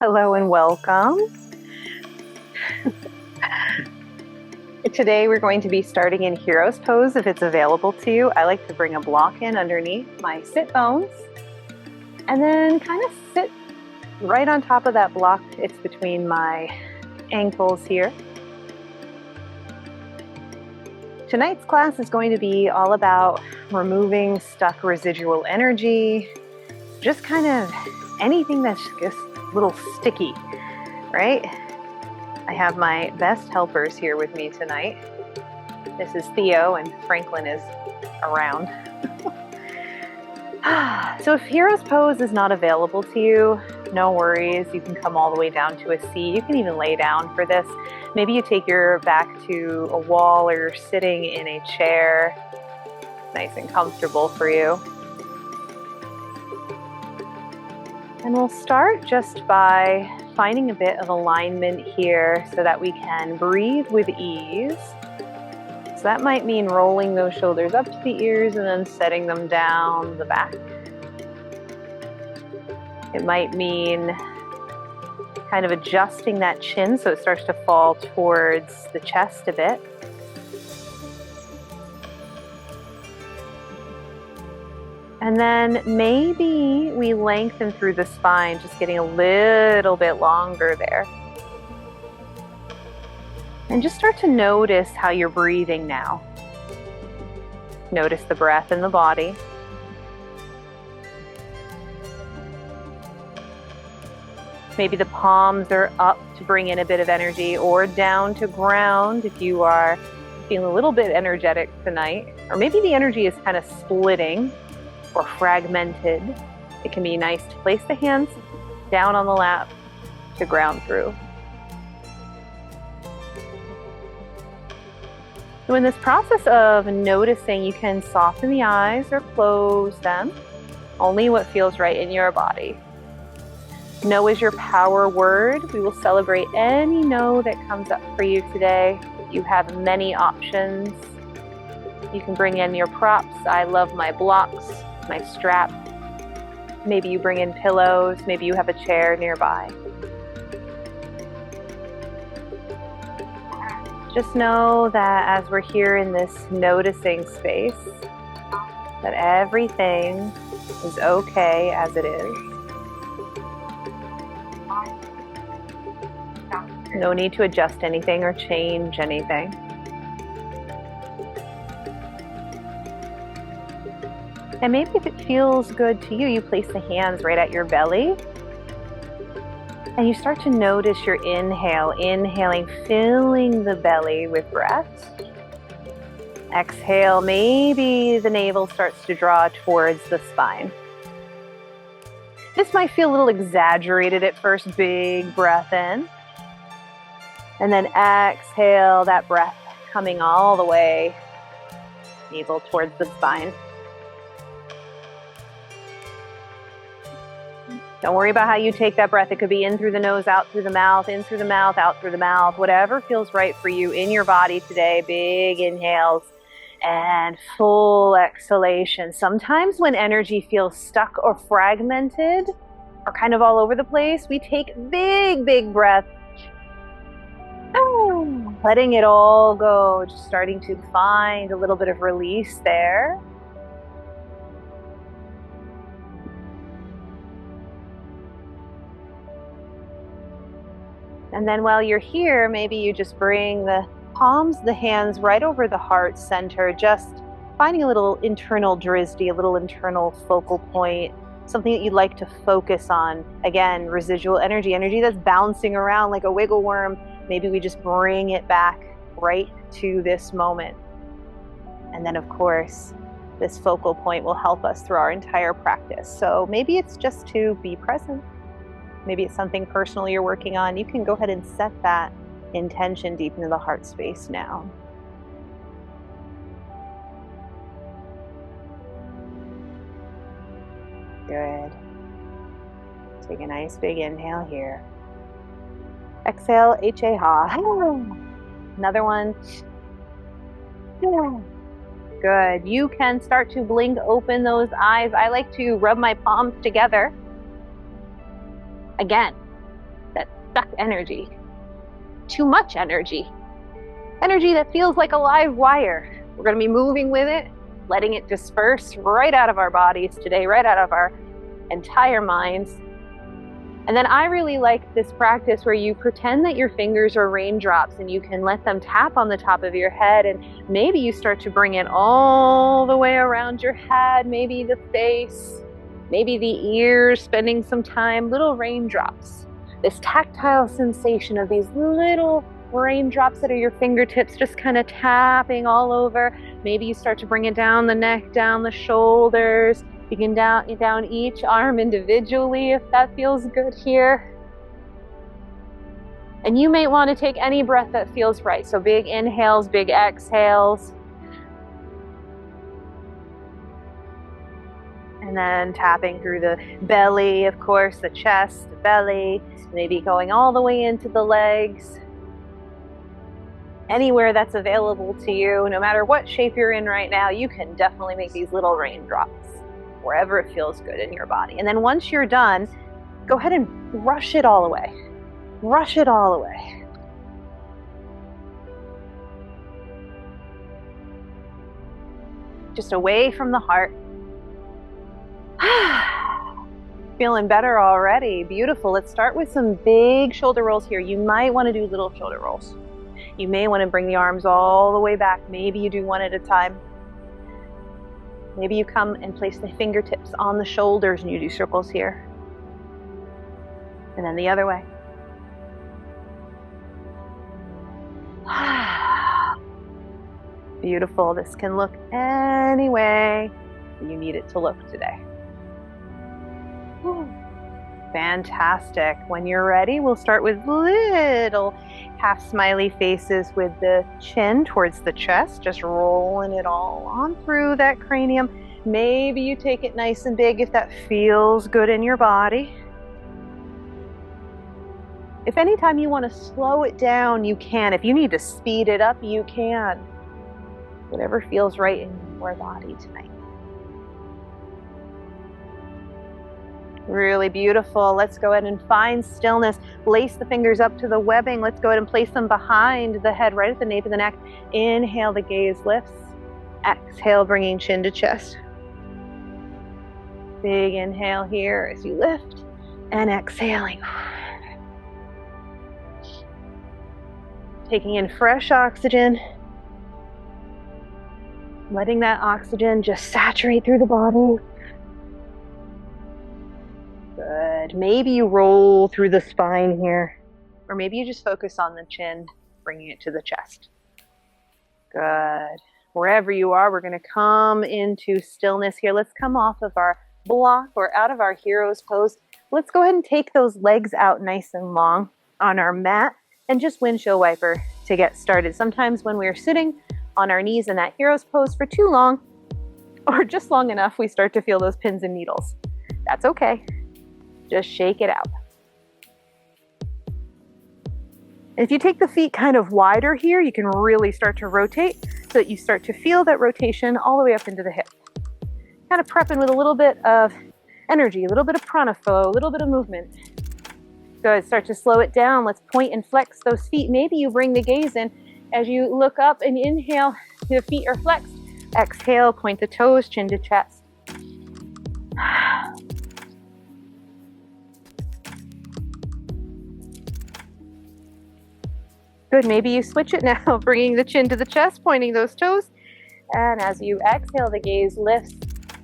Hello and welcome. Today we're going to be starting in Hero's Pose if it's available to you. I like to bring a block in underneath my sit bones and then kind of sit right on top of that block. It's between my ankles here. Tonight's class is going to be all about removing stuck residual energy, just kind of anything that's just a little sticky, right? I have my best helpers here with me tonight. This is Theo and Franklin is around. So if Hero's Pose is not available to you, no worries. You can come all the way down to a seat. You can even lay down for this. Maybe you take your back to a wall or you're sitting in a chair. Nice and comfortable for you. And we'll start just by finding a bit of alignment here so that we can breathe with ease. So that might mean rolling those shoulders up to the ears and then setting them down the back. It might mean kind of adjusting that chin so it starts to fall towards the chest a bit. And then maybe we lengthen through the spine, just getting a little bit longer there. And just start to notice how you're breathing now. Notice the breath in the body. Maybe the palms are up to bring in a bit of energy, or down to ground if you are feeling a little bit energetic tonight. Or maybe the energy is kind of splitting or fragmented. It can be nice to place the hands down on the lap to ground through. So in this process of noticing, you can soften the eyes or close them, only what feels right in your body. No is your power word. We will celebrate any no that comes up for you today. You have many options. You can bring in your props. I love my blocks, my strap. Maybe you bring in pillows. Maybe you have a chair nearby. Just know that as we're here in this noticing space, that everything is okay as it is. No need to adjust anything or change anything. And maybe if it feels good to you, you place the hands right at your belly. And you start to notice your inhale, inhaling, filling the belly with breath. Exhale, maybe the navel starts to draw towards the spine. This might feel a little exaggerated at first. Big breath in. And then exhale, that breath coming all the way, navel towards the spine. Don't worry about how you take that breath. It could be in through the nose, out through the mouth, in through the mouth, out through the mouth, whatever feels right for you in your body today. Big inhales and full exhalation. Sometimes when energy feels stuck or fragmented or kind of all over the place, we take big breaths. Letting it all go, just starting to find a little bit of release there. And then while you're here, maybe you just bring the palms, the hands right over the heart center, just finding a little internal drizzy, a little internal focal point, something that you'd like to focus on. Again, residual energy, energy that's bouncing around like a wiggle worm. Maybe we just bring it back right to this moment. And then of course, this focal point will help us through our entire practice. So maybe it's just to be present. Maybe it's something personal you're working on. You can go ahead and set that intention deep into the heart space now. Good. Take a nice big inhale here. Exhale, H-A-ha. Another one. Good. You can start to blink open those eyes. I like to rub my palms together. Again, stuck energy, too much energy, energy that feels like a live wire. We're going to be moving with it, letting it disperse right out of our bodies today, right out of our entire minds. And then I really like this practice where you pretend that your fingers are raindrops and you can let them tap on the top of your head, and maybe you start to bring it all the way around your head, maybe the face, maybe the ears, spending some time, little raindrops. This tactile sensation of these little raindrops that are your fingertips just kind of tapping all over. Maybe you start to bring it down the neck, down the shoulders. You can down each arm individually if that feels good here. And you may want to take any breath that feels right. So big inhales, big exhales. And then tapping through the belly, of course, the chest, the belly, maybe going all the way into the legs. Anywhere that's available to you, no matter what shape you're in right now, you can definitely make these little raindrops wherever it feels good in your body. And then once you're done, go ahead and rush it all away. Rush it all away. Just away from the heart. Feeling better already. Beautiful. Let's start with some big shoulder rolls here. You might want to do little shoulder rolls. You may want to bring the arms all the way back. Maybe you do one at a time. Maybe you come and place the fingertips on the shoulders and you do circles here. And then the other way. Beautiful. This can look any way you need it to look today. Fantastic. When you're ready, we'll start with little half smiley faces with the chin towards the chest, just rolling it all on through that cranium. Maybe you take it nice and big if that feels good in your body. If anytime you want to slow it down, you can. If you need to speed it up, you can. Whatever feels right in your body tonight. Really beautiful. Let's go ahead and find stillness. Lace the fingers up to the webbing. Let's go ahead and place them behind the head, right at the nape of the neck. Inhale, the gaze lifts. Exhale, bringing chin to chest. Big inhale here as you lift and exhaling. Taking in fresh oxygen. Letting that oxygen just saturate through the body. Good. Maybe you roll through the spine here, or maybe you just focus on the chin, bringing it to the chest. Good. Wherever you are, we're going to come into stillness here. Let's come off of our block or out of our hero's pose. Let's go ahead and take those legs out nice and long on our mat and just windshield wiper to get started. Sometimes when we're sitting on our knees in that hero's pose for too long, or just long enough, we start to feel those pins and needles. That's okay. Just shake it out. If you take the feet kind of wider here, you can really start to rotate so that you start to feel that rotation all the way up into the hip. Kind of prepping with a little bit of energy, a little bit of prana flow, a little bit of movement. Good. Start to slow it down. Let's point and flex those feet. Maybe you bring the gaze in as you look up and inhale, the feet are flexed. Exhale, point the toes, chin to chest. Good, maybe you switch it now, bringing the chin to the chest, pointing those toes. And as you exhale, the gaze lifts,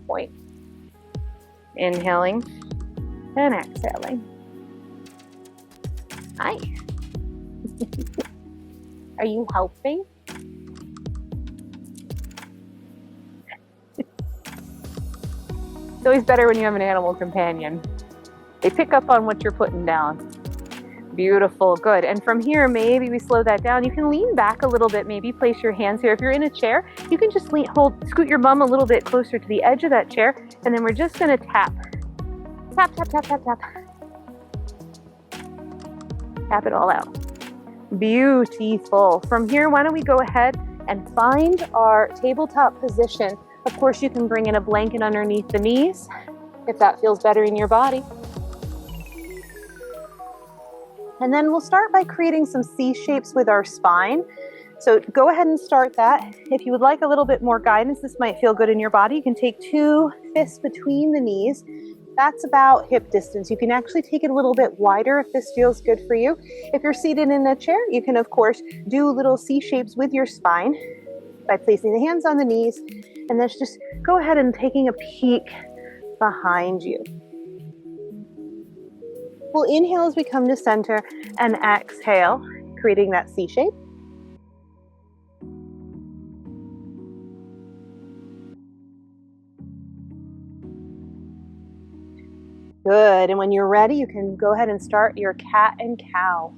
point. Inhaling and exhaling. Nice. Are you helping? It's always better when you have an animal companion. They pick up on what you're putting down. Beautiful, good. And from here, maybe we slow that down. You can lean back a little bit, maybe place your hands here. If you're in a chair, you can just scoot your bum a little bit closer to the edge of that chair, and then we're just gonna tap. Tap, tap, tap, tap, tap. Tap it all out. Beautiful. From here, why don't we go ahead and find our tabletop position. Of course, you can bring in a blanket underneath the knees if that feels better in your body. And then we'll start by creating some C shapes with our spine. So go ahead and start that. If you would like a little bit more guidance, this might feel good in your body. You can take 2 fists between the knees. That's about hip distance. You can actually take it a little bit wider if this feels good for you. If you're seated in a chair, you can of course do little C shapes with your spine by placing the hands on the knees, and then just go ahead and taking a peek behind you. We'll inhale as we come to center and exhale, creating that C shape. Good, and when you're ready, you can go ahead and start your cat and cow.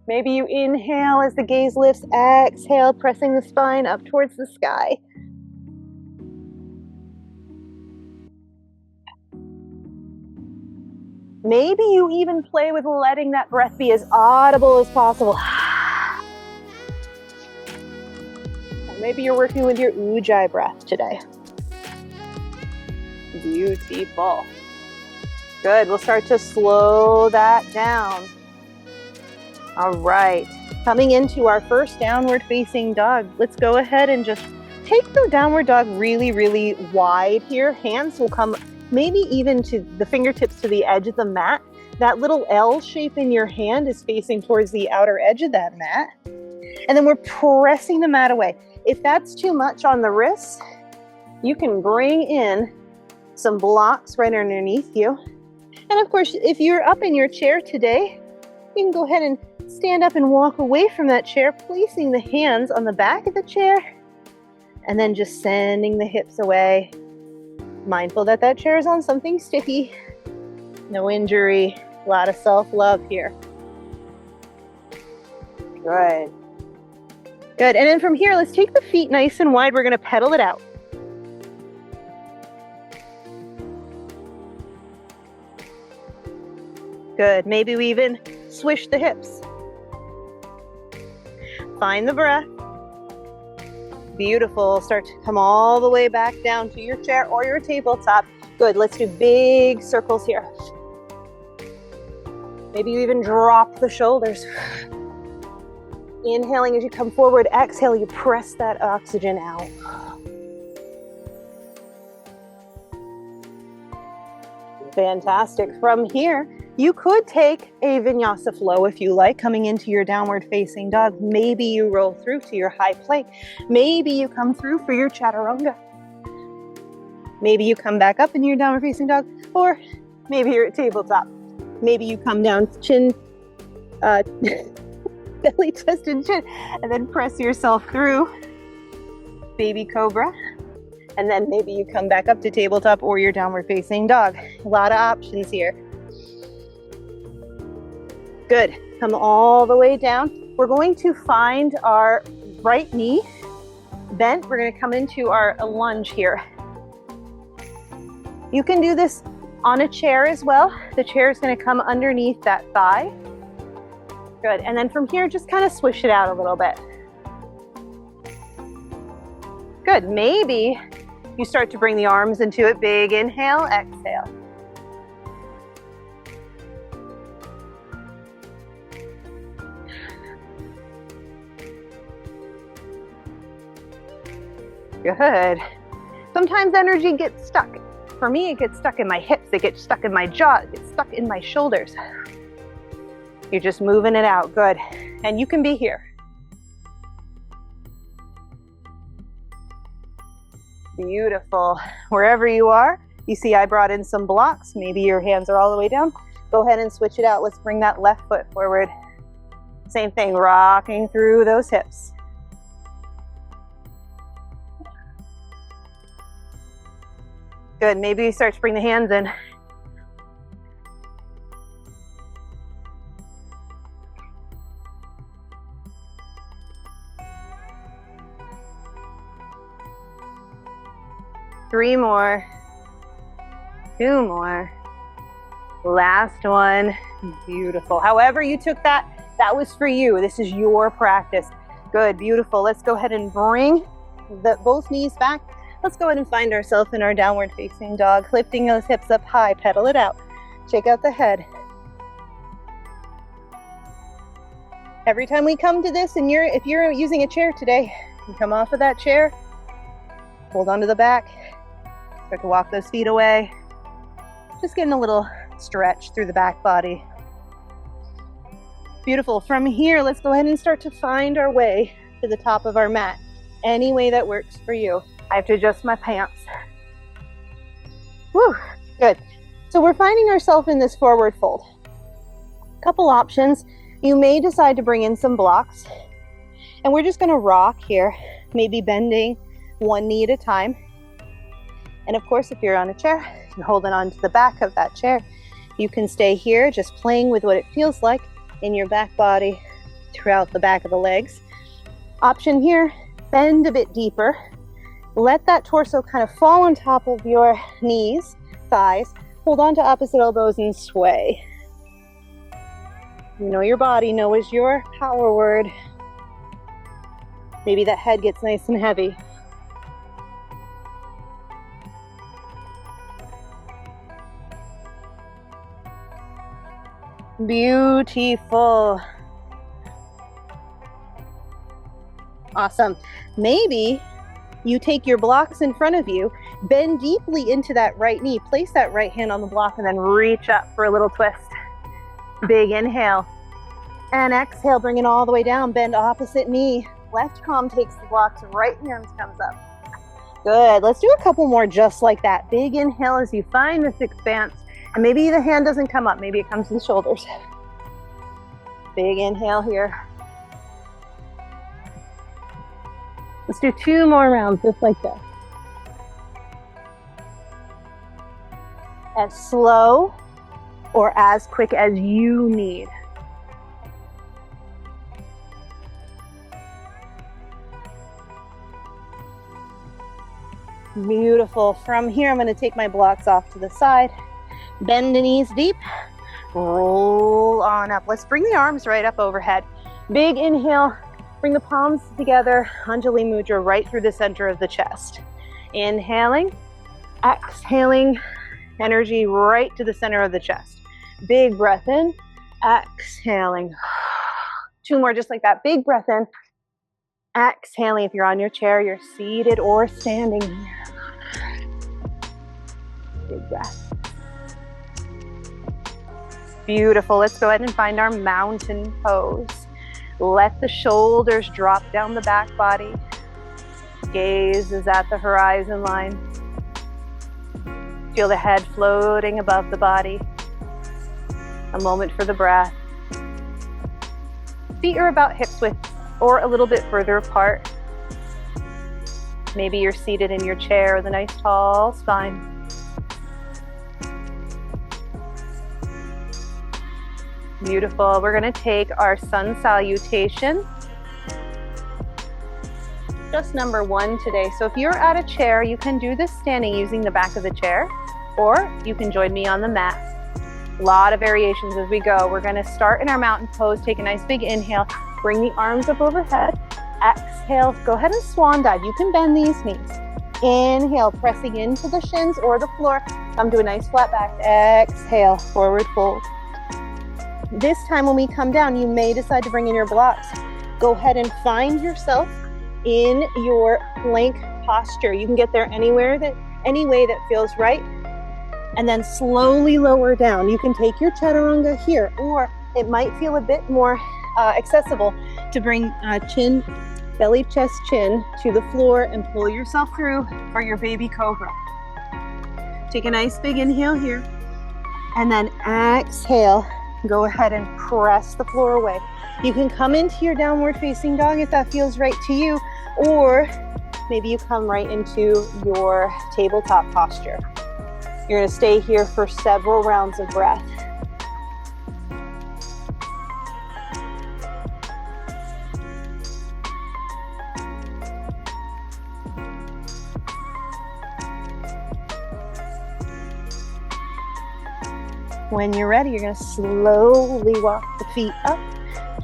Maybe you inhale as the gaze lifts, exhale, pressing the spine up towards the sky. Maybe you even play with letting that breath be as audible as possible. Or maybe you're working with your ujjayi breath today. Beautiful. Good, we'll start to slow that down. All right, coming into our first downward facing dog. Let's go ahead and just take the downward dog really, really wide here. Hands will come maybe even to the fingertips to the edge of the mat. That little L shape in your hand is facing towards the outer edge of that mat. And then we're pressing the mat away. If that's too much on the wrists, you can bring in some blocks right underneath you. And of course, if you're up in your chair today, you can go ahead and stand up and walk away from that chair, placing the hands on the back of the chair, and then just sending the hips away. Mindful that that chair is on something sticky. No injury, a lot of self-love here. Good. Good, and then from here, let's take the feet nice and wide. We're gonna pedal it out. Good, maybe we even swish the hips. Find the breath. Beautiful, start to come all the way back down to your chair or your tabletop. Good, let's do big circles here. Maybe you even drop the shoulders. Inhaling as you come forward, exhale, you press that oxygen out. Fantastic. From here, you could take a vinyasa flow if you like, coming into your downward facing dog. Maybe you roll through to your high plank. Maybe you come through for your chaturanga. Maybe you come back up in your downward facing dog, or maybe you're at tabletop. Maybe you come down chin, belly, chest, and chin, and then press yourself through baby cobra. And then maybe you come back up to tabletop or your downward facing dog. A lot of options here. Good, come all the way down. We're going to find our right knee bent. We're gonna come into our lunge here. You can do this on a chair as well. The chair is gonna come underneath that thigh. Good, and then from here, just kind of swish it out a little bit. Good, maybe you start to bring the arms into it. Big inhale, exhale. Good. Sometimes energy gets stuck. For me, it gets stuck in my hips, it gets stuck in my jaw, it gets stuck in my shoulders. You're just moving it out, good. And you can be here. Beautiful. Wherever you are, you see I brought in some blocks. Maybe your hands are all the way down. Go ahead and switch it out. Let's bring that left foot forward. Same thing, rocking through those hips. Good, maybe you start to bring the hands in. Three more. Two more. Last one. Beautiful. However you took that, that was for you. This is your practice. Good, beautiful. Let's go ahead and bring both knees back. Let's go ahead and find ourselves in our downward facing dog, lifting those hips up high, pedal it out. Shake out the head. Every time we come to this, and if you're using a chair today, you come off of that chair, hold onto the back, start to walk those feet away. Just getting a little stretch through the back body. Beautiful. From here, let's go ahead and start to find our way to the top of our mat. Any way that works for you. I have to adjust my pants. Woo, good. So we're finding ourselves in this forward fold. Couple options. You may decide to bring in some blocks, and we're just going to rock here, maybe bending one knee at a time. And of course, if you're on a chair, you're holding on to the back of that chair. You can stay here, just playing with what it feels like in your back body throughout the back of the legs. Option here, bend a bit deeper. Let that torso kind of fall on top of your knees, thighs. Hold on to opposite elbows and sway. You know your body, know is your power word. Maybe that head gets nice and heavy. Beautiful. Awesome. Maybe you take your blocks in front of you, bend deeply into that right knee, place that right hand on the block, and then reach up for a little twist. Big inhale. And exhale, bring it all the way down, bend opposite knee. Left palm takes the blocks, right hand comes up. Good. Let's do a couple more just like that. Big inhale as you find this expanse. And maybe the hand doesn't come up, maybe it comes to the shoulders. Big inhale here. Let's do 2 more rounds just like this. As slow or as quick as you need. Beautiful. From here, I'm going to take my blocks off to the side. Bend the knees deep. Roll on up. Let's bring the arms right up overhead. Big inhale. Bring the palms together. Anjali Mudra right through the center of the chest. Inhaling. Exhaling. Energy right to the center of the chest. Big breath in. Exhaling. 2 more just like that. Big breath in. Exhaling. If you're on your chair, you're seated or standing here. Big breath. Beautiful. Let's go ahead and find our mountain pose. Let the shoulders drop down the back body. Gaze is at the horizon line. Feel the head floating above the body. A moment for the breath. Feet are about hips width or a little bit further apart. Maybe you're seated in your chair with a nice tall spine. Beautiful. We're going to take our sun salutation. Just number 1 today. So if you're at a chair, you can do this standing using the back of the chair, or you can join me on the mat. A lot of variations as we go. We're going to start in our mountain pose. Take a nice big inhale. Bring the arms up overhead. Exhale. Go ahead and swan dive. You can bend these knees. Inhale, pressing into the shins or the floor. Come to a nice flat back. Exhale, forward fold. This time when we come down, you may decide to bring in your blocks. Go ahead and find yourself in your plank posture. You can get there any way that feels right. And then slowly lower down. You can take your chaturanga here, or it might feel a bit more accessible to bring chin, belly, chest, chin to the floor and pull yourself through for your baby cobra. Take a nice big inhale here. And then exhale. Go ahead and press the floor away. You can come into your downward facing dog if that feels right to you, or maybe you come right into your tabletop posture. You're going to stay here for several rounds of breath. When you're ready, you're going to slowly walk the feet up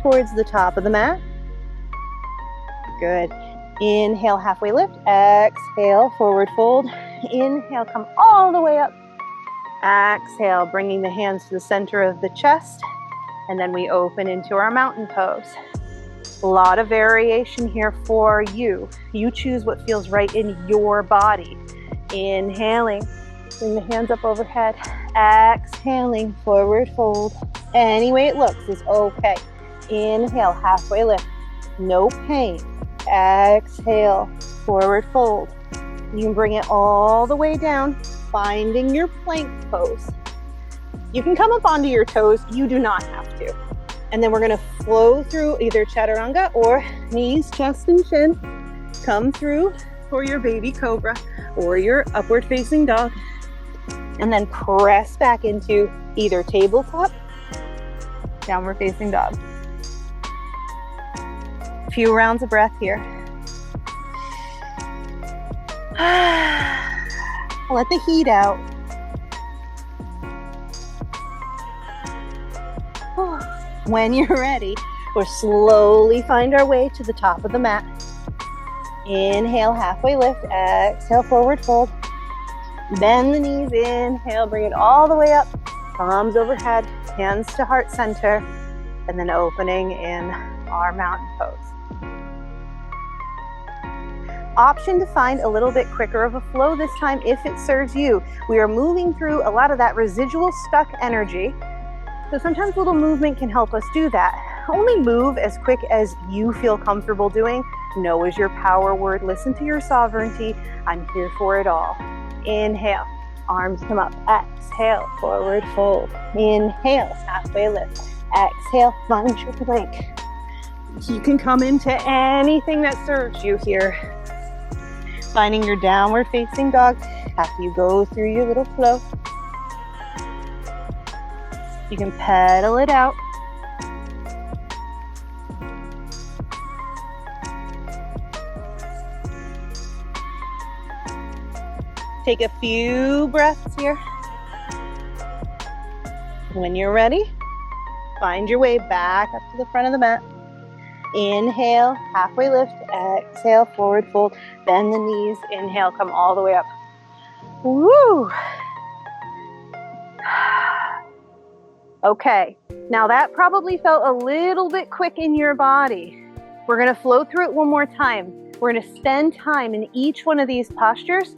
towards the top of the mat. Good. Inhale, halfway lift. Exhale, forward fold. Inhale, come all the way up. Exhale, bringing the hands to the center of the chest. And then we open into our mountain pose. A lot of variation here for you. You choose what feels right in your body. Inhaling, bring the hands up overhead. Exhaling, forward fold. Any way it looks is okay. Inhale, halfway lift. No pain. Exhale, forward fold. You can bring it all the way down, finding your plank pose. You can come up onto your toes. You do not have to. And then we're going to flow through either chaturanga or knees, chest, and chin. Come through for your baby cobra or your upward facing dog. And then press back into either tabletop, downward facing dog. A few rounds of breath here. Let the heat out. When you're ready, we'll slowly find our way to the top of the mat. Inhale, halfway lift. Exhale, forward fold. Bend the knees. Inhale, bring it all the way up. Palms overhead, hands to heart center, and then opening in our mountain pose. Option to find a little bit quicker of a flow this time if it serves you. We are moving through a lot of that residual stuck energy. So sometimes a little movement can help us do that. Only move as quick as you feel comfortable doing. No is your power word. Listen to your sovereignty. I'm here for it all. Inhale, arms come up. Exhale, forward fold. Inhale, halfway lift. Exhale, find your plank. You can come into anything that serves you here. Finding your downward facing dog after you go through your little flow. You can pedal it out. Take a few breaths here. When you're ready, find your way back up to the front of the mat. Inhale, halfway lift. Exhale, forward fold. Bend the knees. Inhale, come all the way up. Woo! Okay, now that probably felt a little bit quick in your body. We're gonna flow through it one more time. We're gonna spend time in each one of these postures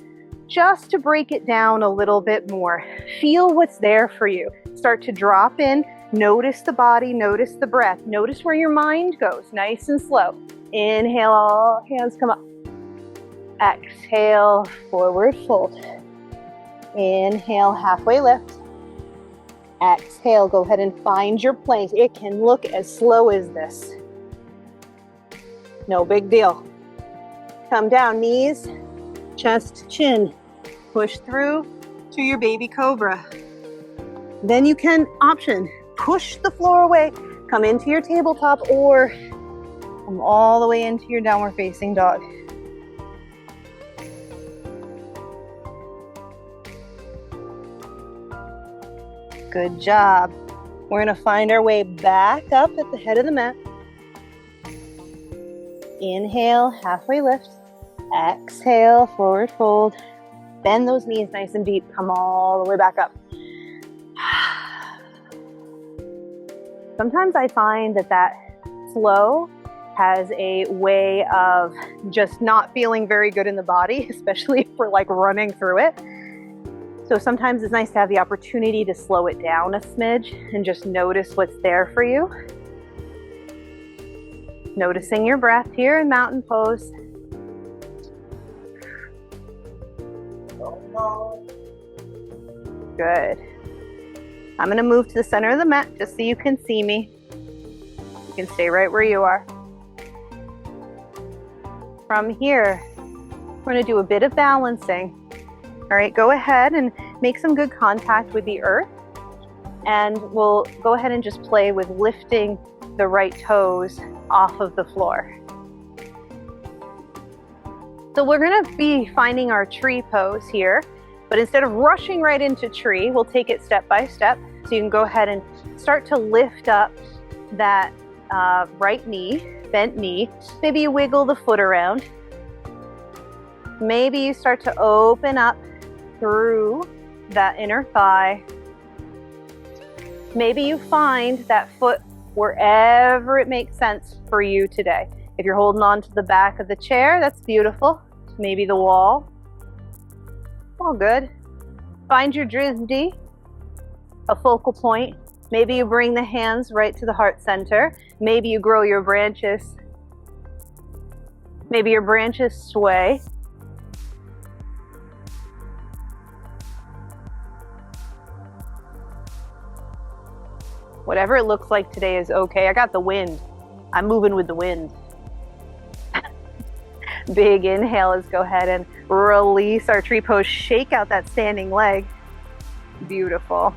just to break it down a little bit more. Feel what's there for you. Start to drop in, notice the body, notice the breath, notice where your mind goes, nice and slow. Inhale, all hands come up. Exhale, forward fold. Inhale, halfway lift. Exhale, go ahead and find your plank. It can look as slow as this. No big deal. Come down, knees, chest, chin. Push through to your baby cobra. Then you can option, push the floor away, come into your tabletop, or come all the way into your downward facing dog. Good job. We're going to find our way back up at the head of the mat. Inhale, halfway lift. Exhale, forward fold. Bend those knees nice and deep. Come all the way back up. Sometimes I find that flow has a way of just not feeling very good in the body, especially if we're like running through it. So sometimes it's nice to have the opportunity to slow it down a smidge and just notice what's there for you. Noticing your breath here in mountain pose. Good. I'm going to move to the center of the mat just so you can see me. You can stay right where you are. From here, we're going to do a bit of balancing. All right, go ahead and make some good contact with the earth. And we'll go ahead and just play with lifting the right toes off of the floor. So we're going to be finding our tree pose here, but instead of rushing right into tree, we'll take it step by step. So you can go ahead and start to lift up that right knee, bent knee. Maybe you wiggle the foot around. Maybe you start to open up through that inner thigh. Maybe you find that foot wherever it makes sense for you today. If you're holding on to the back of the chair, that's beautiful. Maybe the wall. All good. Find your drizdi, a focal point. Maybe you bring the hands right to the heart center. Maybe you grow your branches. Maybe your branches sway. Whatever it looks like today is okay. I got the wind. I'm moving with the wind. Big inhale. Let's go ahead and release our tree pose. Shake out that standing leg. Beautiful.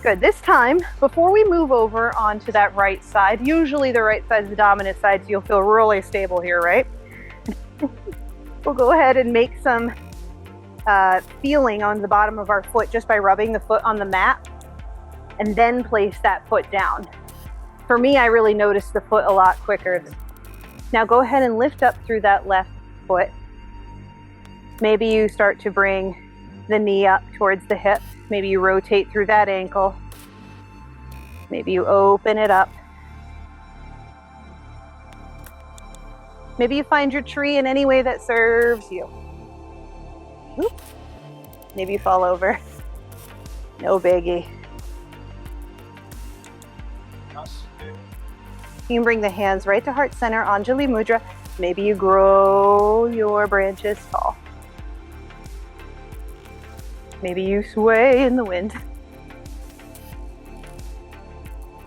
Good. This time, before we move over onto that right side, usually the right side is the dominant side, so you'll feel really stable here, right? We'll go ahead and make some feeling on the bottom of our foot just by rubbing the foot on the mat, and then place that foot down. For me, I really notice the foot a lot quicker. Now go ahead and lift up through that left foot. Maybe you start to bring the knee up towards the hip. Maybe you rotate through that ankle. Maybe you open it up. Maybe you find your tree in any way that serves you. Oop. Maybe you fall over. No biggie. You can bring the hands right to heart center, Anjali Mudra. Maybe you grow your branches tall. Maybe you sway in the wind.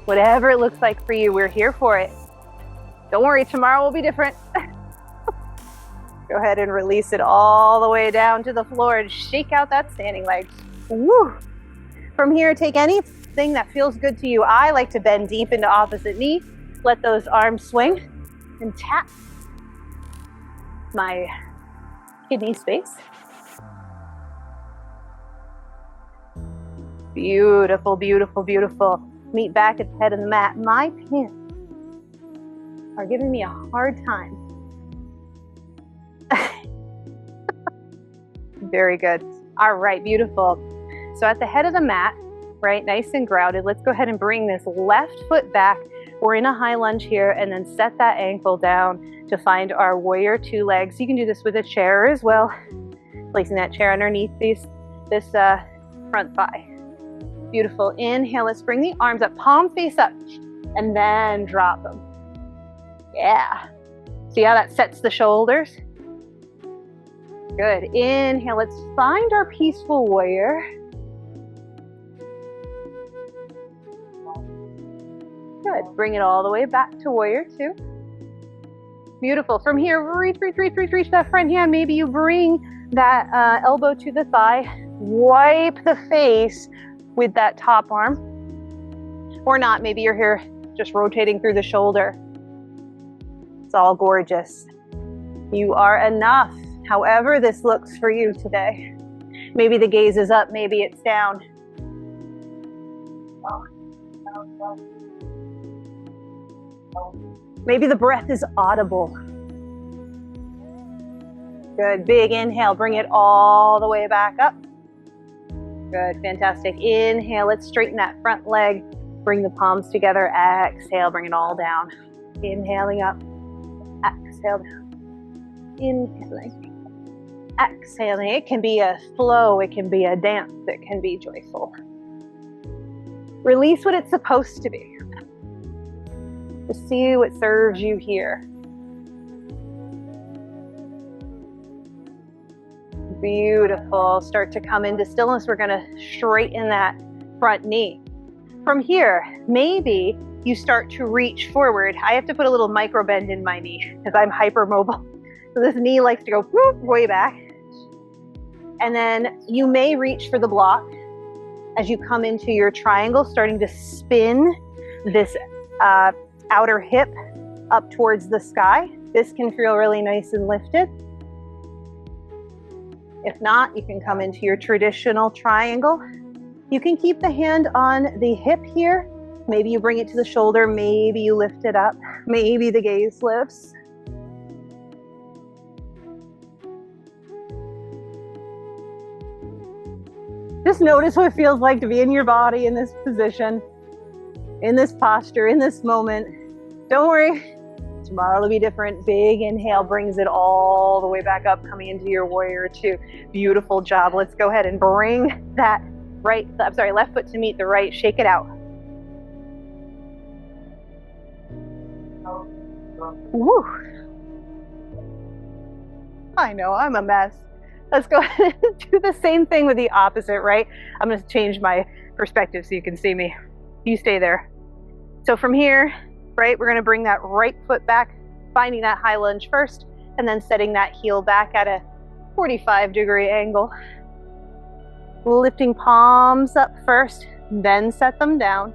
Whatever it looks like for you, we're here for it. Don't worry, tomorrow will be different. Go ahead and release it all the way down to the floor and shake out that standing leg. Woo! From here, take anything that feels good to you. I like to bend deep into opposite knee. Let those arms swing and tap my kidney space. Beautiful, beautiful, beautiful. Meet back at the head of the mat. My pants are giving me a hard time. Very good. All right, beautiful. So at the head of the mat, right, nice and grounded, let's go ahead and bring this left foot back. We're in a high lunge here, and then set that ankle down to find our warrior two legs. You can do this with a chair as well, placing that chair underneath this front thigh. Beautiful. Inhale, let's bring the arms up, palm face up, and then drop them. Yeah. See how that sets the shoulders? Good. Inhale, let's find our peaceful warrior. Good. Bring it all the way back to warrior two. Beautiful. From here, reach that front hand. Maybe you bring that elbow to the thigh. Wipe the face with that top arm. Or not. Maybe you're here just rotating through the shoulder. It's all gorgeous. You are enough, however this looks for you today. Maybe the gaze is up, maybe it's down. Maybe the breath is audible. Good, big inhale, bring it all the way back up. Good, fantastic. Inhale, let's straighten that front leg. Bring the palms together, exhale, bring it all down. Inhaling up, exhale down. Inhaling, exhaling. It can be a flow, it can be a dance, it can be joyful. Release what it's supposed to be. Just see what serves you here. Beautiful. Start to come into stillness. We're going to straighten that front knee. From here, maybe you start to reach forward. I have to put a little micro bend in my knee because I'm hypermobile. So this knee likes to go whoop, way back. And then you may reach for the block as you come into your triangle, starting to spin this outer hip up towards the sky. This can feel really nice and lifted. If not, you can come into your traditional triangle. You can keep the hand on the hip here. Maybe you bring it to the shoulder, maybe you lift it up, maybe the gaze lifts. Just notice what it feels like to be in your body in this position, in this posture, in this moment. Don't worry, tomorrow will be different. Big inhale brings it all the way back up, coming into your warrior two. Beautiful job. Let's go ahead and bring that left foot to meet the right. Shake it out. Woo. I know, I'm a mess. Let's go ahead and do the same thing with the opposite, right? I'm going to change my perspective so you can see me. You stay there. So from here, right, we're going to bring that right foot back, finding that high lunge first, and then setting that heel back at a 45-degree angle. Lifting palms up first, then set them down.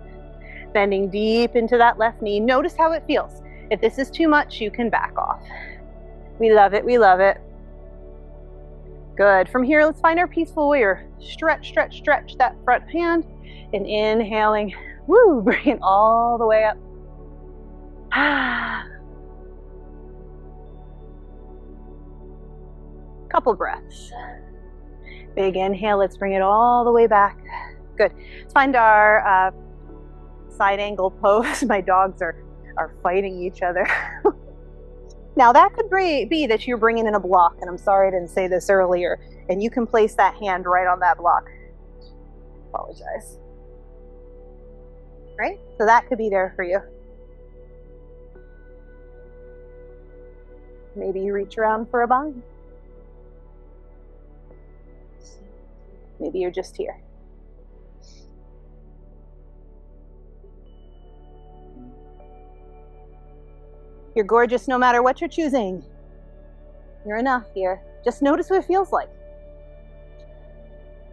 Bending deep into that left knee. Notice how it feels. If this is too much, you can back off. We love it, we love it. Good. From here, let's find our peaceful warrior. Stretch, stretch, stretch that front hand. And inhaling, woo, bring it all the way up. Couple breaths. Big inhale, let's bring it all the way back. Good. Let's find our side angle pose. My dogs are fighting each other. Now that could be that you're bringing in a block, and I'm sorry I didn't say this earlier, and you can place that hand right on that block. Apologize. Right? So that could be there for you. Maybe you reach around for a bind. Maybe you're just here. You're gorgeous no matter what you're choosing. You're enough here. Just notice what it feels like.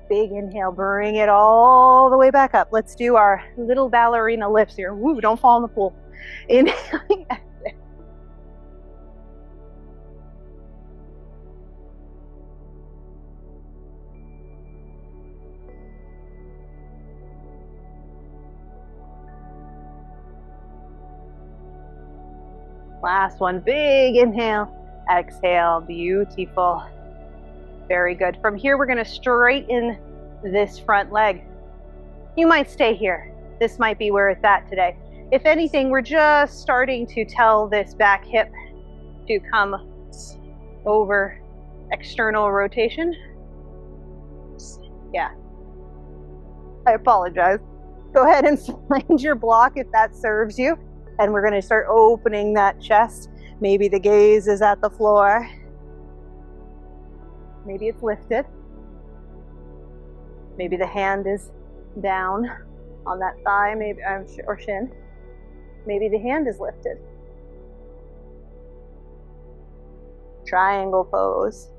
Big inhale, bring it all the way back up. Let's do our little ballerina lifts here. Woo, don't fall in the pool. Inhaling, exhale. Last one, big inhale, exhale, beautiful. Very good. From here, we're gonna straighten this front leg. You might stay here. This might be where it's at today. If anything, we're just starting to tell this back hip to come over external rotation. Yeah. I apologize. Go ahead and find your block if that serves you. And we're going to start opening that chest. Maybe the gaze is at the floor. Maybe it's lifted. Maybe the hand is down on that thigh, maybe or shin. Maybe the hand is lifted. Triangle pose.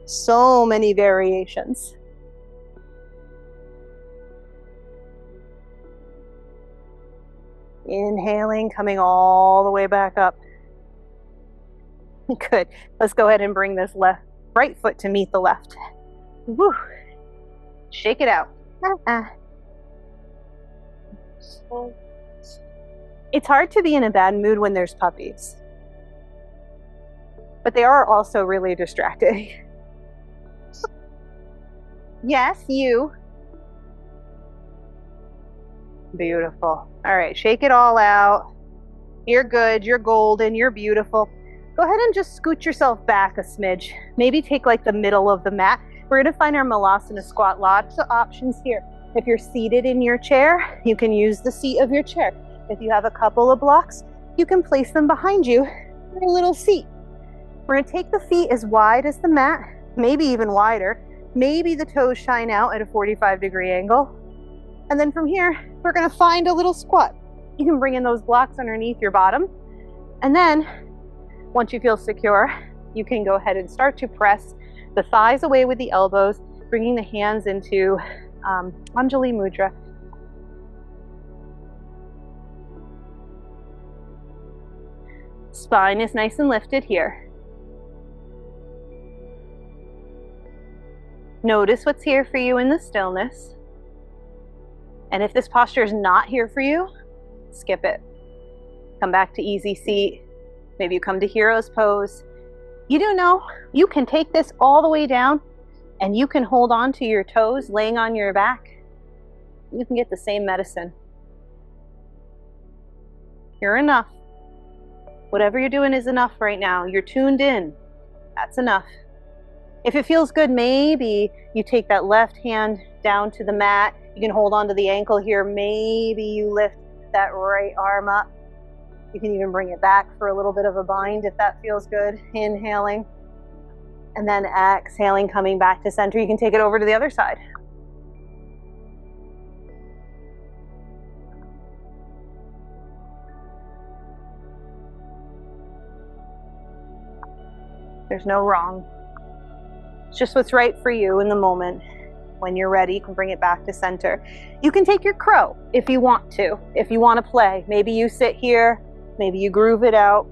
So many variations. Inhaling, coming all the way back up. Good. Let's go ahead and bring this right foot to meet the left. Woo. Shake it out. It's hard to be in a bad mood when there's puppies, but they are also really distracting. Yes, you. Beautiful. All right, shake it all out. You're good, you're golden, you're beautiful. Go ahead and just scoot yourself back a smidge. Maybe take like the middle of the mat. We're gonna find our Malasana squat. Lots of options here. If you're seated in your chair, you can use the seat of your chair. If you have a couple of blocks, you can place them behind you in a little seat. We're gonna take the feet as wide as the mat, maybe even wider. Maybe the toes shine out at a 45-degree angle. And then from here, we're gonna find a little squat. You can bring in those blocks underneath your bottom. And then, once you feel secure, you can go ahead and start to press the thighs away with the elbows, bringing the hands into Anjali Mudra. Spine is nice and lifted here. Notice what's here for you in the stillness. And if this posture is not here for you, skip it. Come back to easy seat. Maybe you come to hero's pose. You do know you can take this all the way down And you can hold on to your toes laying on your back. You can get the same medicine. You're enough. Whatever you're doing is enough right now. You're tuned in. That's enough. If it feels good, maybe you take that left hand down to the mat. You can hold on to the ankle here. Maybe you lift that right arm up. You can even bring it back for a little bit of a bind if that feels good. Inhaling. And then exhaling, coming back to center. You can take it over to the other side. There's no wrong. It's just what's right for you in the moment. When you're ready, you can bring it back to center. You can take your crow if you want to. If you want to play, maybe you sit here, maybe you groove it out.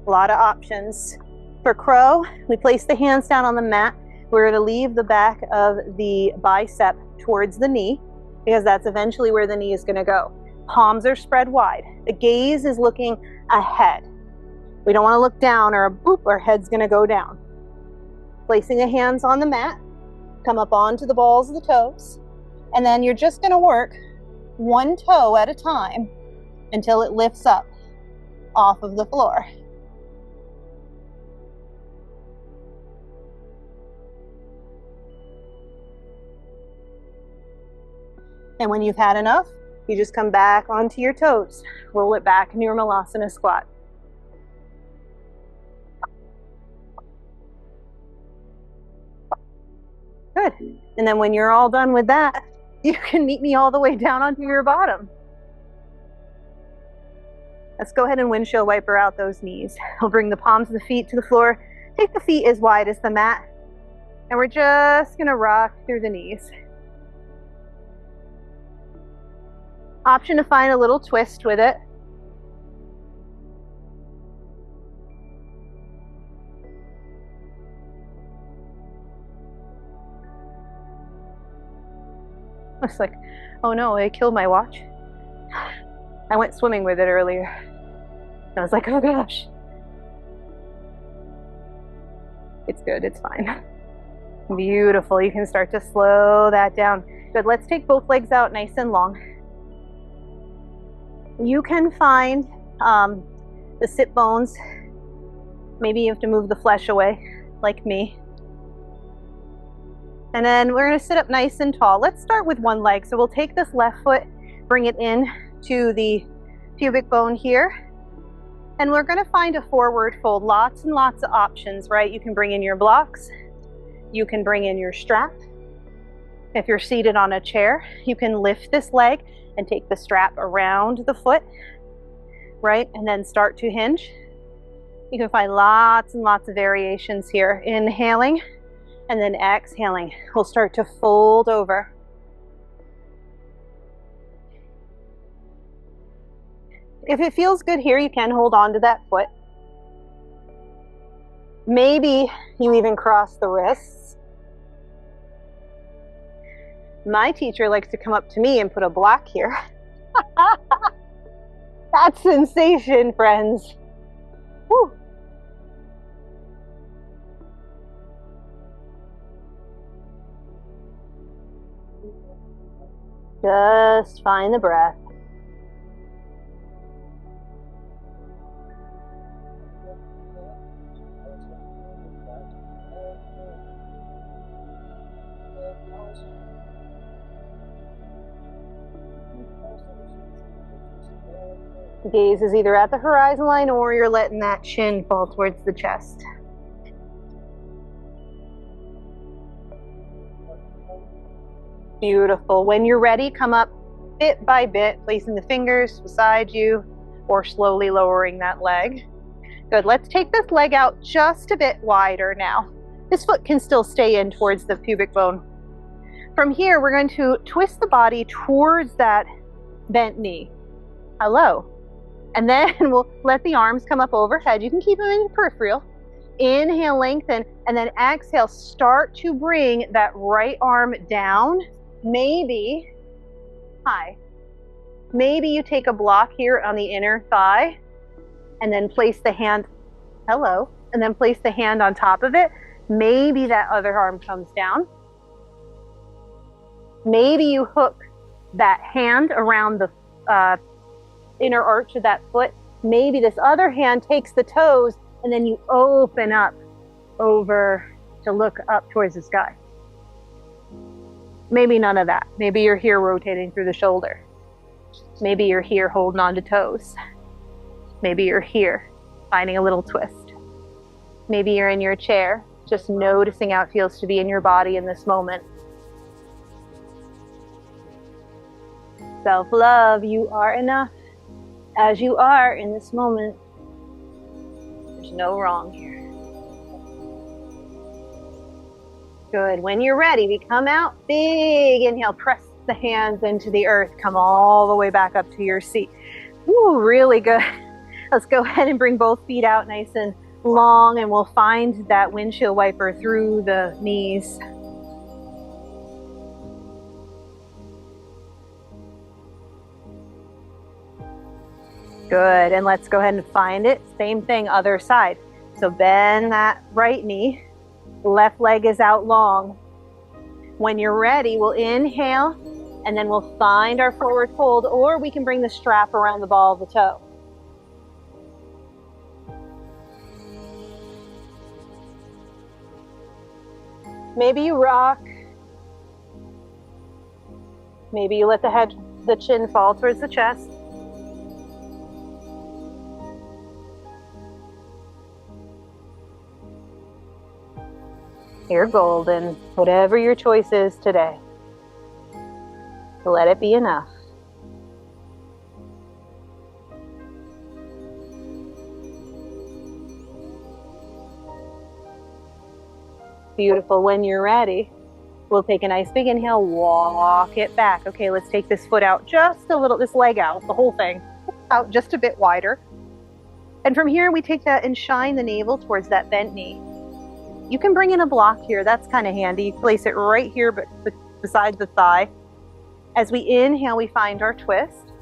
A lot of options. For crow, we place the hands down on the mat. We're going to leave the back of the bicep towards the knee because that's eventually where the knee is going to go. Palms are spread wide. The gaze is looking ahead. We don't want to look down or boop, our head's going to go down. Placing the hands on the mat, come up onto the balls of the toes, and then you're just going to work one toe at a time until it lifts up off of the floor. And when you've had enough, you just come back onto your toes. Roll it back in your Malasana squat. Good. And then when you're all done with that, you can meet me all the way down onto your bottom. Let's go ahead and windshield wiper out those knees. I'll bring the palms of the feet to the floor. Take the feet as wide as the mat. And we're just going to rock through the knees. Option to find a little twist with it. I was like, oh no, I killed my watch. I went swimming with it earlier. I was like, oh gosh. It's good, it's fine. Beautiful, you can start to slow that down. Good, let's take both legs out nice and long. You can find the sit bones. Maybe you have to move the flesh away, like me. And then we're going to sit up nice and tall. Let's start with one leg. So we'll take this left foot, bring it in to the pubic bone here. And we're going to find a forward fold. Lots and lots of options, right? You can bring in your blocks. You can bring in your strap. If you're seated on a chair, you can lift this leg and take the strap around the foot, right? And then start to hinge. You can find lots and lots of variations here. Inhaling. And then exhaling, we'll start to fold over. If it feels good here, you can hold on to that foot. Maybe you even cross the wrists. My teacher likes to come up to me and put a block here. That's sensation, friends. Woo. Just find the breath. The gaze is either at the horizon line or you're letting that chin fall towards the chest. Beautiful. When you're ready, come up bit by bit, placing the fingers beside you or slowly lowering that leg. Good. Let's take this leg out just a bit wider now. This foot can still stay in towards the pubic bone. From here, we're going to twist the body towards that bent knee. Hello. And then we'll let the arms come up overhead. You can keep them in your peripheral. Inhale, lengthen, and then exhale. Start to bring that right arm down. Maybe you take a block here on the inner thigh and then place the hand, and then place the hand on top of it. Maybe that other arm comes down. Maybe you hook that hand around the inner arch of that foot. Maybe this other hand takes the toes, and then you open up over to look up towards the sky. Maybe none of that. Maybe you're here rotating through the shoulder. Maybe you're here holding on to toes. Maybe you're here finding a little twist. Maybe you're in your chair, just noticing how it feels to be in your body in this moment. Self-love, you are enough as you are in this moment. There's no wrong here. Good. When you're ready, we come out. Big inhale. Press the hands into the earth. Come all the way back up to your seat. Ooh, really good. Let's go ahead and bring both feet out nice and long, and we'll find that windshield wiper through the knees. Good. And let's go ahead and find it. Same thing, other side. So bend that right knee. Left leg is out long. When you're ready, we'll inhale, and then we'll find our forward fold, or we can bring the strap around the ball of the toe. Maybe you rock. Maybe you let the chin fall towards the chest. You're golden, whatever your choice is today. Let it be enough. Beautiful. When you're ready, we'll take a nice big inhale, walk it back. Okay, let's take this foot out just a little, this leg out, the whole thing, out just a bit wider. And from here, we take that and shine the navel towards that bent knee. You can bring in a block here. That's kind of handy. You place it right here, but beside the thigh. As we inhale, we find our twist,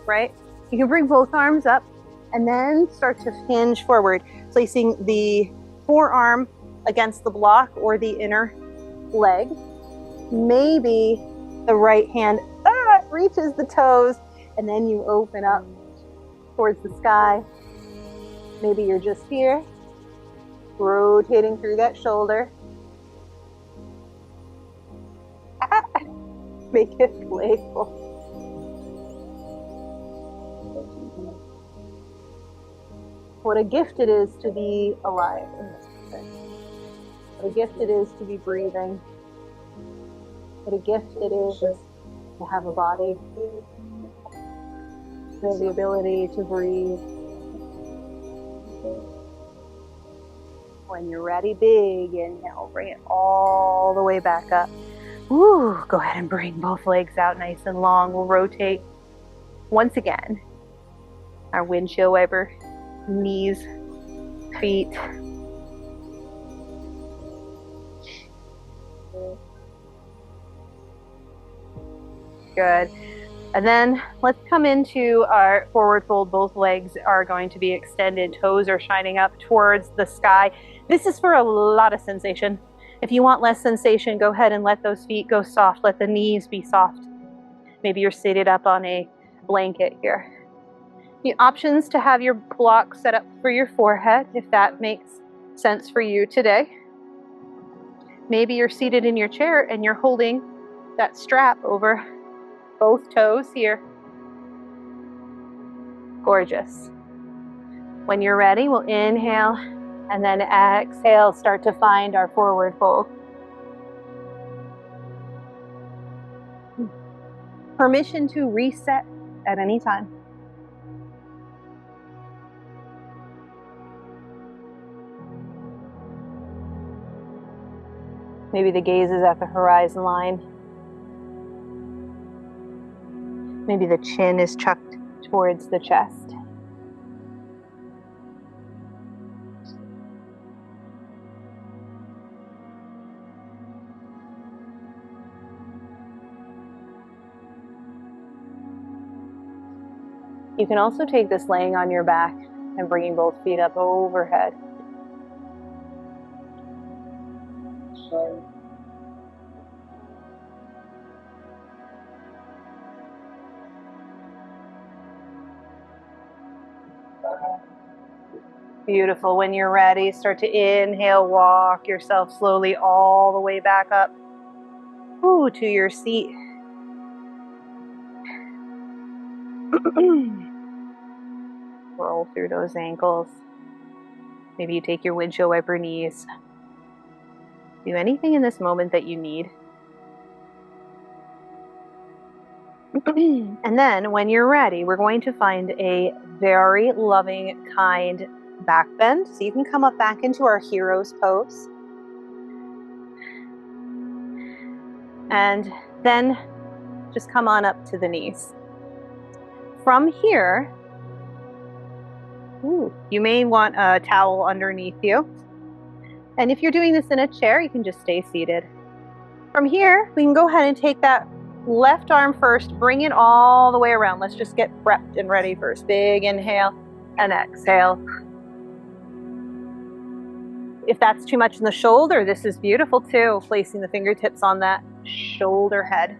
right? You can bring both arms up and then start to hinge forward, placing the forearm against the block or the inner leg. Maybe the right hand reaches the toes, and then you open up towards the sky. Maybe you're just here, rotating through that shoulder. Make it playful. What a gift it is to be alive in this moment. What a gift it is to be breathing. What a gift it is to have a body. To have the ability to breathe. When you're ready, big inhale, bring it all the way back up. Ooh, go ahead and bring both legs out nice and long. We'll rotate once again. Our windshield wiper, knees, feet. Good. And then let's come into our forward fold. Both legs are going to be extended. Toes are shining up towards the sky. This is for a lot of sensation. If you want less sensation, go ahead and let those feet go soft. Let the knees be soft. Maybe you're seated up on a blanket here. The options to have your block set up for your forehead, if that makes sense for you today. Maybe you're seated in your chair and you're holding that strap over both toes here. Gorgeous. When you're ready, we'll inhale and then exhale, start to find our forward fold. Permission to reset at any time. Maybe the gaze is at the horizon line. Maybe the chin is chucked towards the chest. You can also take this laying on your back and bringing both feet up overhead. Beautiful. When you're ready, start to inhale, walk yourself slowly all the way back up to your seat. Roll through those ankles. Maybe you take your windshield wiper knees. Do anything in this moment that you need. And then when you're ready, we're going to find a very loving, kind back bend. So you can come up back into our hero's pose. And then just come on up to the knees. From here, you may want a towel underneath you. And if you're doing this in a chair, you can just stay seated. From here, we can go ahead and take that left arm first, bring it all the way around. Let's just get prepped and ready first. Big inhale and exhale. If that's too much in the shoulder, this is beautiful too. Placing the fingertips on that shoulder head.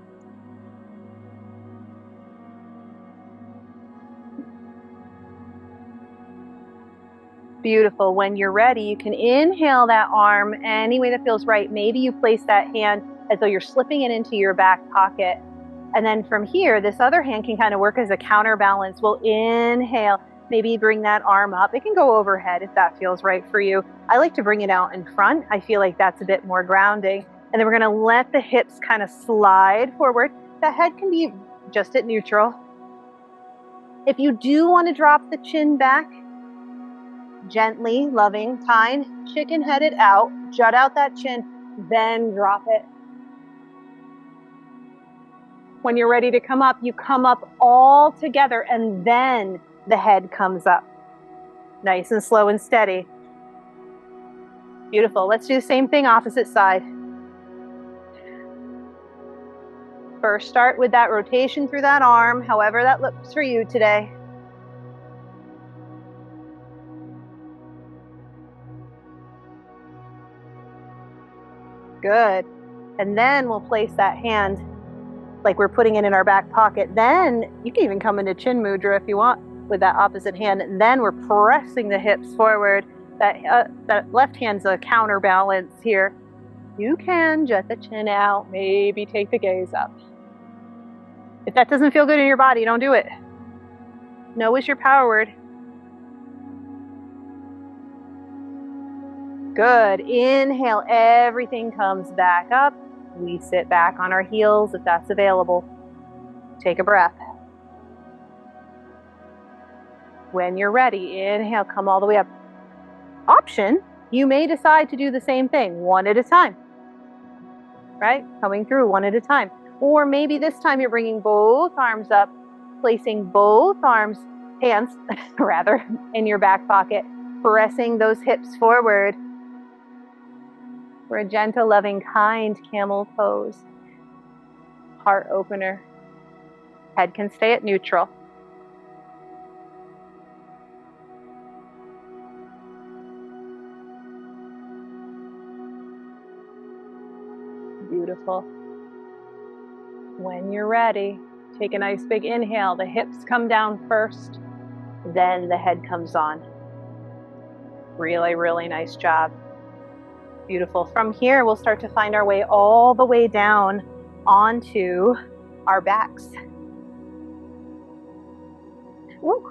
Beautiful. When you're ready, you can inhale that arm any way that feels right. Maybe you place that hand as though you're slipping it into your back pocket. And then from here, this other hand can kind of work as a counterbalance. We'll inhale, maybe bring that arm up. It can go overhead if that feels right for you. I like to bring it out in front. I feel like that's a bit more grounding. And then we're going to let the hips kind of slide forward. The head can be just at neutral. If you do want to drop the chin back, gently, loving, kind, chicken headed out, jut out that chin, then drop it. When you're ready to come up, you come up all together and then the head comes up. Nice and slow and steady. Beautiful. Let's do the same thing, opposite side. First, start with that rotation through that arm, however that looks for you today. Good. And then we'll place that hand like we're putting it in our back pocket. Then you can even come into chin mudra if you want with that opposite hand. And then we're pressing the hips forward. That left hand's a counterbalance here. You can jet the chin out, maybe take the gaze up. If that doesn't feel good in your body, don't do it. No is your power word. Good. Inhale, everything comes back up. We sit back on our heels if that's available. Take a breath. When you're ready, inhale, come all the way up. Option, you may decide to do the same thing, one at a time. Right? Coming through one at a time. Or maybe this time you're bringing both arms up, placing both hands, rather, in your back pocket, pressing those hips forward. For a gentle, loving, kind camel pose. Heart opener. Head can stay at neutral. Beautiful. When you're ready, take a nice big inhale. The hips come down first, then the head comes on. Really, really nice job. Beautiful. From here, we'll start to find our way all the way down onto our backs. Woo.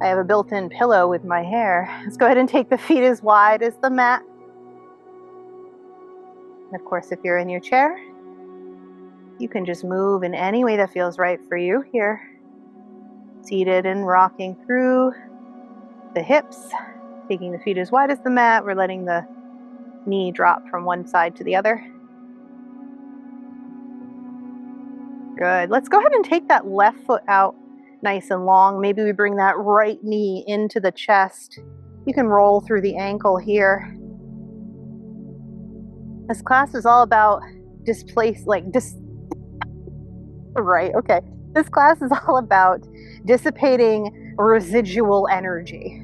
I have a built-in pillow with my hair. Let's go ahead and take the feet as wide as the mat. And of course, if you're in your chair, you can just move in any way that feels right for you here. Seated and rocking through the hips, taking the feet as wide as the mat. We're letting the knee drop from one side to the other. Good. Let's go ahead and take that left foot out nice and long. Maybe we bring that right knee into the chest. You can roll through the ankle here. This class is all about This class is all about dissipating residual energy.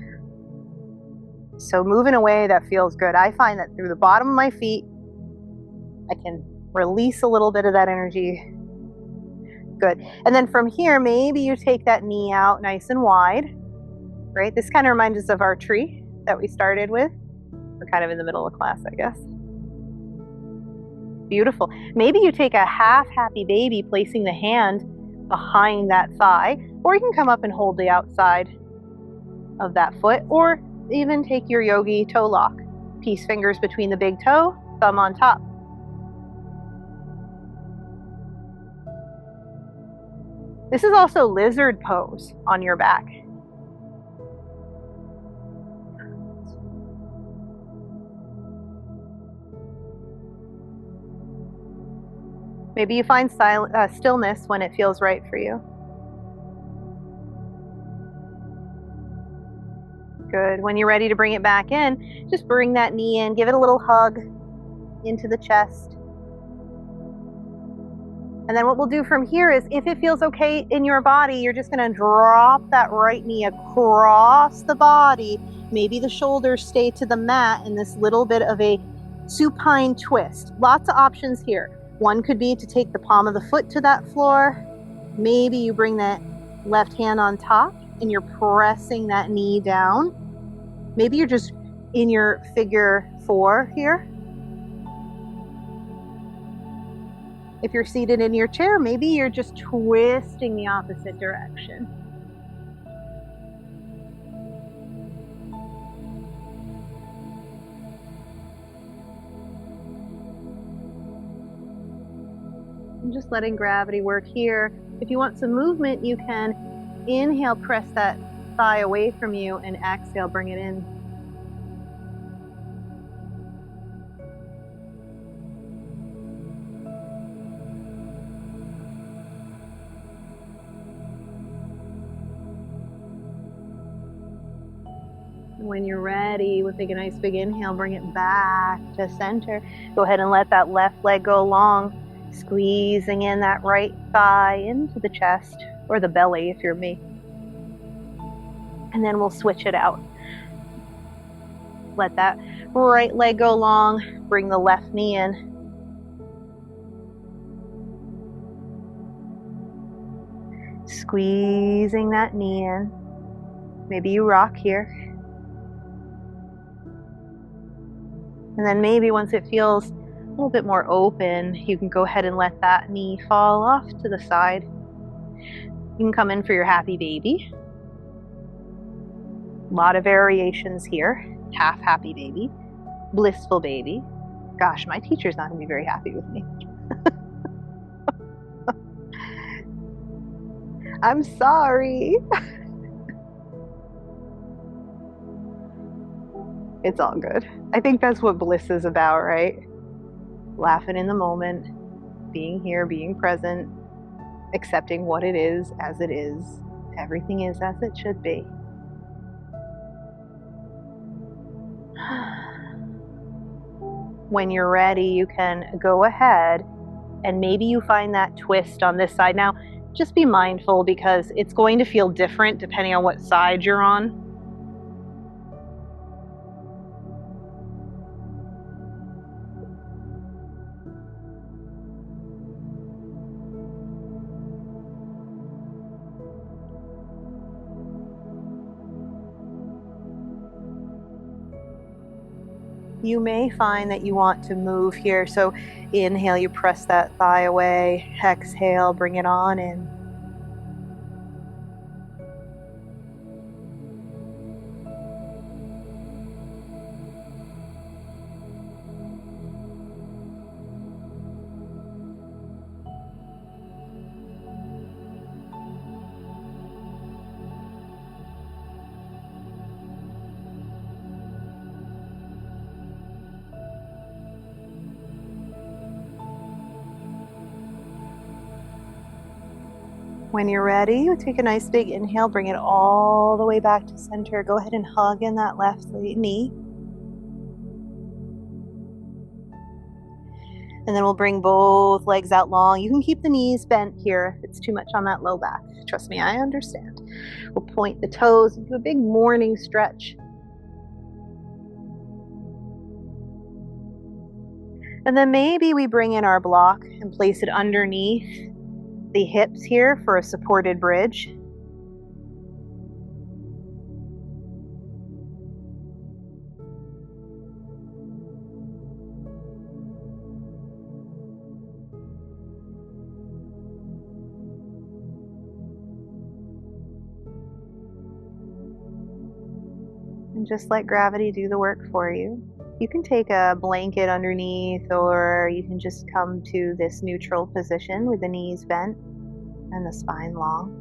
So move in a way that feels good. I find that through the bottom of my feet, I can release a little bit of that energy. Good. And then from here, maybe you take that knee out nice and wide, right? This kind of reminds us of our tree that we started with. We're kind of in the middle of class, I guess. Beautiful. Maybe you take a half happy baby, placing the hand behind that thigh, or you can come up and hold the outside of that foot, or even take your yogi toe lock. Peace fingers between the big toe, thumb on top. This is also lizard pose on your back. Maybe you find stillness when it feels right for you. Good. When you're ready to bring it back in, just bring that knee in, give it a little hug into the chest. And then what we'll do from here is, if it feels okay in your body, you're just going to drop that right knee across the body. Maybe the shoulders stay to the mat in this little bit of a supine twist. Lots of options here. One could be to take the palm of the foot to that floor. Maybe you bring that left hand on top and you're pressing that knee down. Maybe you're just in your figure 4 here. If you're seated in your chair, maybe you're just twisting the opposite direction. And just letting gravity work here. If you want some movement, you can inhale, press that thigh away from you, and exhale, bring it in. When you're ready, we'll take a nice big inhale, bring it back to center. Go ahead and let that left leg go long, squeezing in that right thigh into the chest, or the belly if you're me. And then we'll switch it out. Let that right leg go long, bring the left knee in. Squeezing that knee in. Maybe you rock here. And then maybe once it feels a little bit more open, you can go ahead and let that knee fall off to the side. You can come in for your happy baby. A lot of variations here. Half happy baby, blissful baby. Gosh, my teacher's not going to be very happy with me. I'm sorry. It's all good. I think that's what bliss is about, right? Laughing in the moment, being here, being present, accepting what it is as it is. Everything is as it should be. When you're ready, you can go ahead and maybe you find that twist on this side. Now, just be mindful because it's going to feel different depending on what side you're on. You may find that you want to move here. So inhale, you press that thigh away. Exhale, bring it on in. When you're ready, you take a nice big inhale, bring it all the way back to center. Go ahead and hug in that left knee. And then we'll bring both legs out long. You can keep the knees bent here if it's too much on that low back. Trust me, I understand. We'll point the toes into a big morning stretch. And then maybe we bring in our block and place it underneath the hips here for a supported bridge. And just let gravity do the work for you. You can take a blanket underneath, or you can just come to this neutral position with the knees bent and the spine long.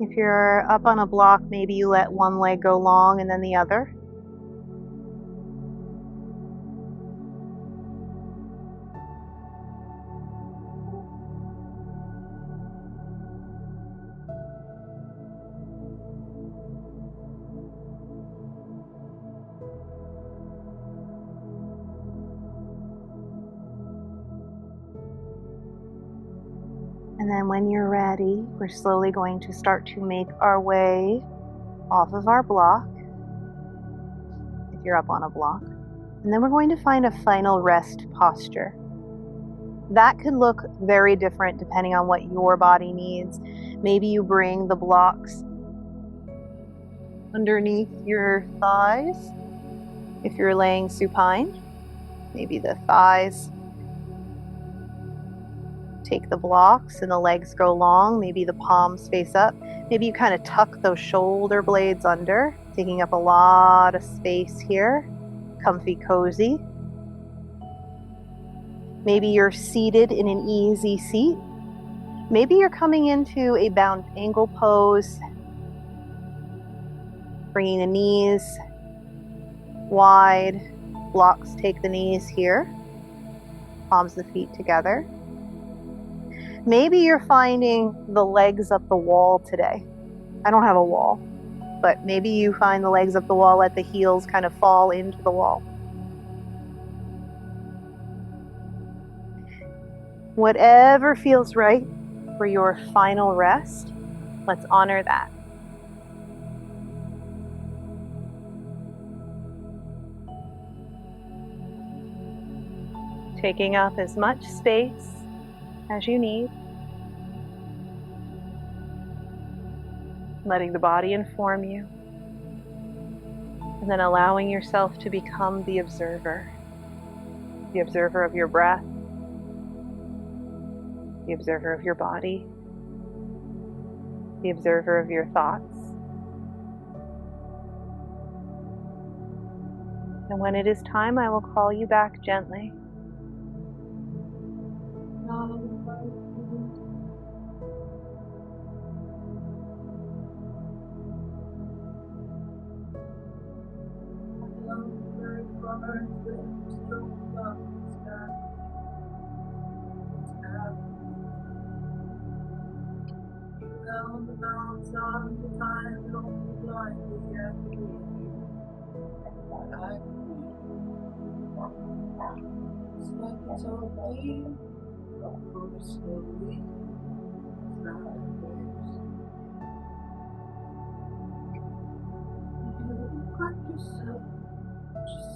If you're up on a block, maybe you let one leg go long and then the other. And then when you're ready, we're slowly going to start to make our way off of our block, if you're up on a block. And then we're going to find a final rest posture. That could look very different depending on what your body needs. Maybe you bring the blocks underneath your thighs. If you're laying supine, maybe the thighs take the blocks and the legs go long. Maybe the palms face up. Maybe you kind of tuck those shoulder blades under, taking up a lot of space here. Comfy, cozy. Maybe you're seated in an easy seat. Maybe you're coming into a bound angle pose, bringing the knees wide. Blocks take the knees here. Palms of the feet together. Maybe you're finding the legs up the wall today. I don't have a wall, but maybe you find the legs up the wall, let the heels kind of fall into the wall. Whatever feels right for your final rest, let's honor that. Taking up as much space as you need. Letting the body inform you. And then allowing yourself to become the observer. The observer of your breath. The observer of your body. The observer of your thoughts. And when it is time, I will call you back gently.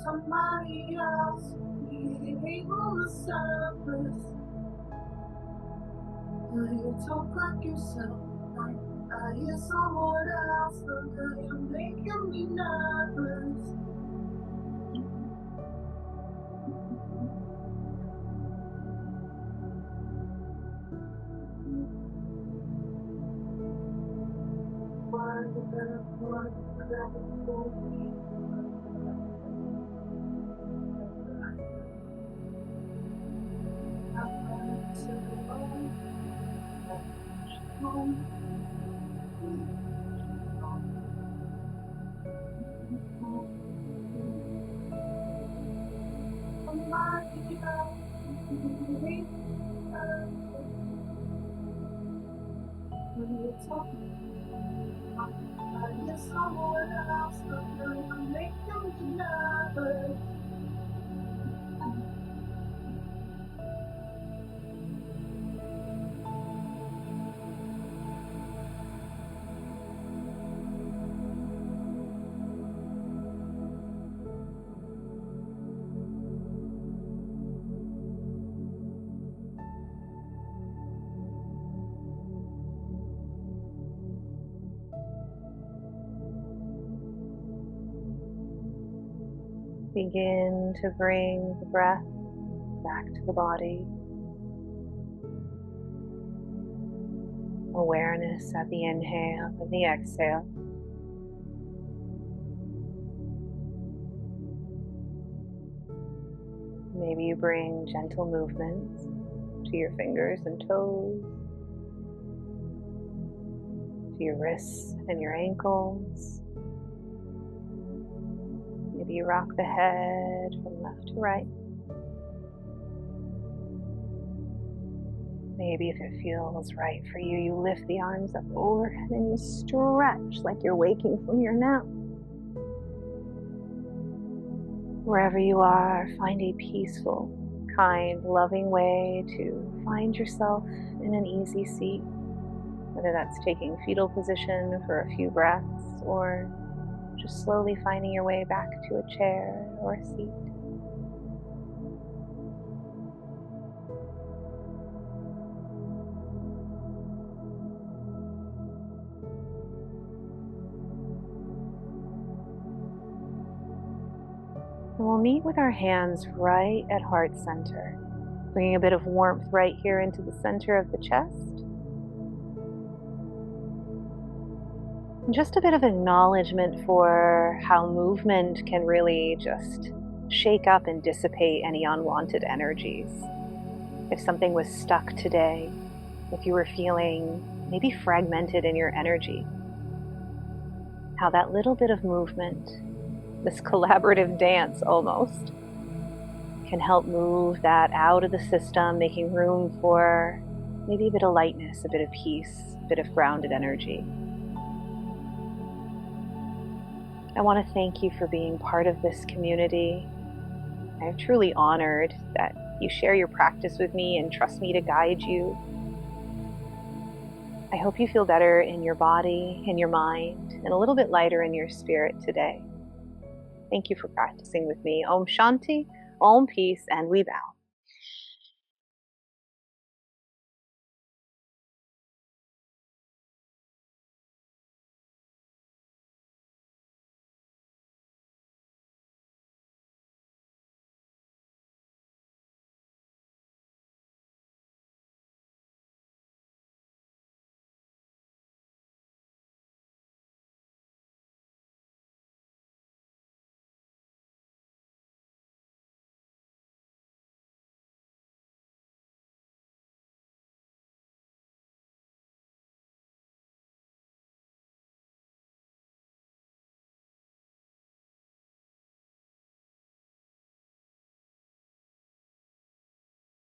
Somebody else being able to surface. You talk like yourself, like I hear someone else, but now you're making me nervous. Why the better one that for me? Someone else, but you're making me nervous. Begin to bring the breath back to the body. Awareness at the inhale and the exhale. Maybe you bring gentle movements to your fingers and toes, to your wrists and your ankles. Maybe you rock the head from left to right. Maybe if it feels right for you, you lift the arms up over and then you stretch like you're waking from your nap. Wherever you are, find a peaceful, kind, loving way to find yourself in an easy seat, whether that's taking fetal position for a few breaths or just slowly finding your way back to a chair or a seat. And we'll meet with our hands right at heart center, bringing a bit of warmth right here into the center of the chest. And just a bit of acknowledgement for how movement can really just shake up and dissipate any unwanted energies. If something was stuck today, if you were feeling maybe fragmented in your energy, how that little bit of movement, this collaborative dance almost, can help move that out of the system, making room for maybe a bit of lightness, a bit of peace, a bit of grounded energy. I want to thank you for being part of this community. I'm truly honored that you share your practice with me and trust me to guide you. I hope you feel better in your body, in your mind, and a little bit lighter in your spirit today. Thank you for practicing with me. Om Shanti, Om Peace, and we bow.